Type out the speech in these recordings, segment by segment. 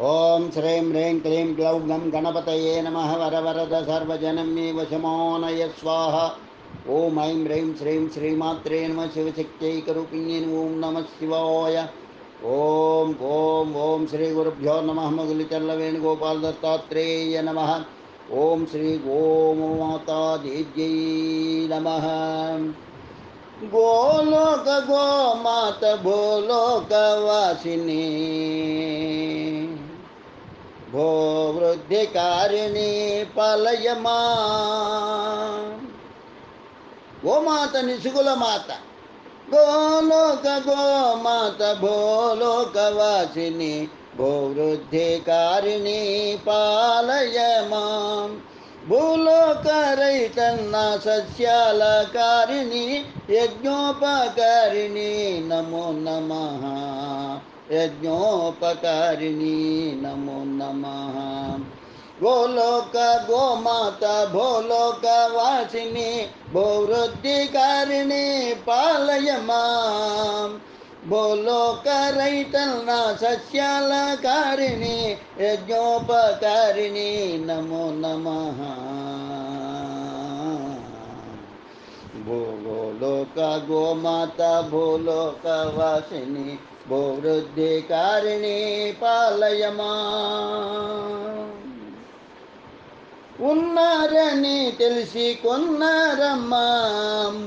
ఓం శ్రీం హ్రీం క్లీం గ్లౌం గం గణపతయే నమః వరవరద సర్వజనమే వశమానయ స్వాహ. ఓం ఐం హ్రీం శ్రీం శ్రీమాత్రే నమః శివశక్త్యైకరూపిణ్యై ఓం నమః శివాయ. ఓం ఓం ఓం శ్రీ గురుభ్యో నమః మురళీచర్ల వేణుగోపాల దత్తాత్రేయ నమః. ఓం శ్రీ గోమాతాదేవ్యై నమః. గోలోక గోమాత భూలోకవాసిని భో వృద్ధికారిణి పలయమా. గోమాత నిసుగుల మాత, గోలోక గోమాత భూలోకవాసిని భో వృద్ధికారిణి పాలయమా. భూలోక రైతన్న సస్యాల కారిణి యజ్ఞోపకారిణి నమో నమః. యజ్ఞోపకారిణి నమో నమః. గోలోక గోమాత భూలోక వాసిని భూవృద్ధికారిణి పాలయమా. భూలోక రైతన్న సస్యాల కారిణి యజ్ఞోపకారిణి నమో నమః. భూలోక గోమాత భూలోక వాసిని భూవృద్ధికారిణి పాలయమా. ఉన్నారని తెలిసి కొన్నారమ్మా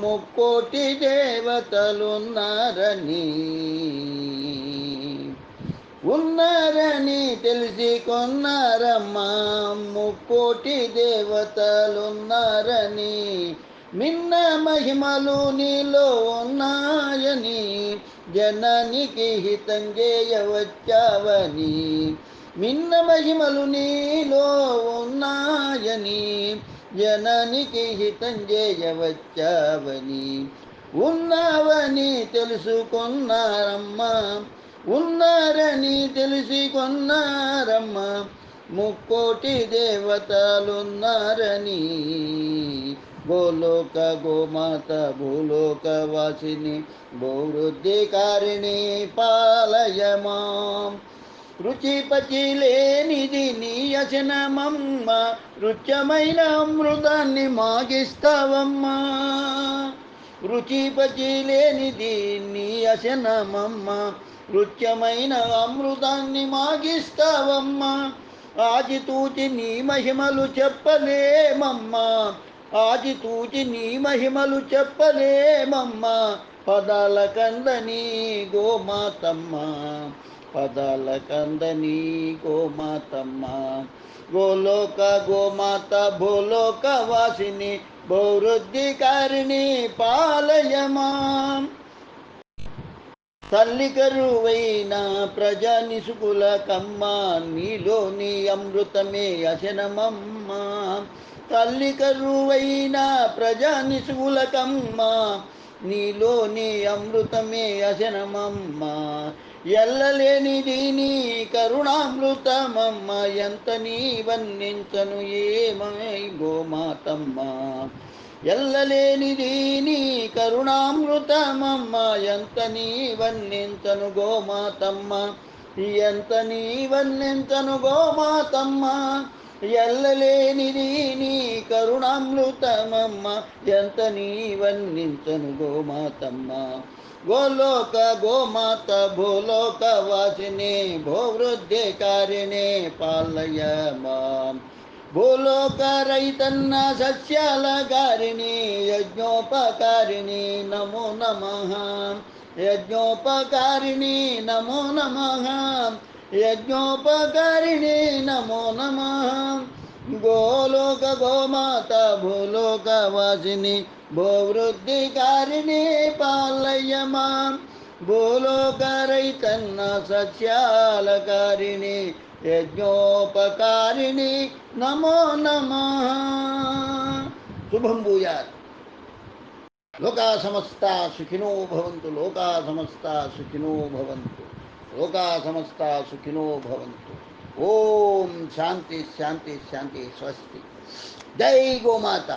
ముక్కోటి దేవతలున్నారని. ఉన్నారని తెలిసి కొన్నారమ్మా ముక్కోటి దేవతలున్నారని. మిన్న మహిమలు నీలో ఉన్నాయని జనానికి హితం చేయవచ్చావని. మిన్న మహిమలు నీలో ఉన్నాయని జనానికి హితం చేయవచ్చావని. ఉన్నావని తెలుసుకున్నారమ్మా, ఉన్నారని తెలుసుకున్నారమ్మా ముక్కోటి దేవతలున్నారని. గోలోక గోమాత భూలోక వాసిని భూవృద్ధికారిణి పాలయమా. రుచిపచి లేనిది నీ యశనమమ్మ, రుచ్యమైన అమృతాన్ని మాగిస్తావమ్మా. రుచిపచి లేనిది నీ యశనమమ్మ, రుచ్యమైన అమృతాన్ని మాగిస్తావమ్మా. ఆచితూచి నీ మహిమలు చెప్పలేమమ్మా, ఆచితూచి నీ మహిమలు చెప్పలేమమ్మా. పదాల కందని గోమాతమ్మ, పదాల కందని గోమాతమ్మ. గోలోక గోమాత భూలోక వాసిని భూవృద్ధికారిణి పాలయమా. తల్లి కరువైన ప్రజా నిసుకుల కమ్మ, నీలోని అమృతమే అశనమమ్మ. తల్లి కరువైన ప్రజా నిసుకుల కమ్మ, నీలోని అమృతమే అశనమమ్మ. ఎల్లలేనిది నీ కరుణామృతమమ్మ, ఎంత నీ వర్ణించను ఏమై గోమాతమ్మ. ఎల్లలేనిది నీ కరుణామృతమమ్మ, ఎంత నీ వర్ణించను గోమాతమ్మ, ఎంత నీ వర్ణించను గోమాతమ్మ. ఎల్లలేనిది నీ కరుణామృతమమ్మ, ఎంత నీ వర్ణించను గోమాతమ్మ. గోలోక గోమాత భూలోక వాసిని భూవృద్ధికారిణి పాలయమా. భూలోక రైతన్న సస్యాల కారిణి యజ్ఞోపకారిణి నమో నమః. యజ్ఞోపకారిణి నమో నమః. యజ్ఞోపకారిణి నమో నమః. గోలోక గోమాత భూలోక వాసిని భూవృద్ధికారిణి పాలయమా. భూలోక రైతన్న సస్యాల కారిణి యజ్ఞోపకారిణి నమో నమః. శుభం భూయాత్. లోకా సమస్తా సుఖినో భవంతు, లోకా సమస్తా సుఖినో భవంతు, లోకా సమస్తా సుఖినో భవంతు. ఓం శాంతి శాంతి శాంతి. స్వస్తి. జై గోమాత.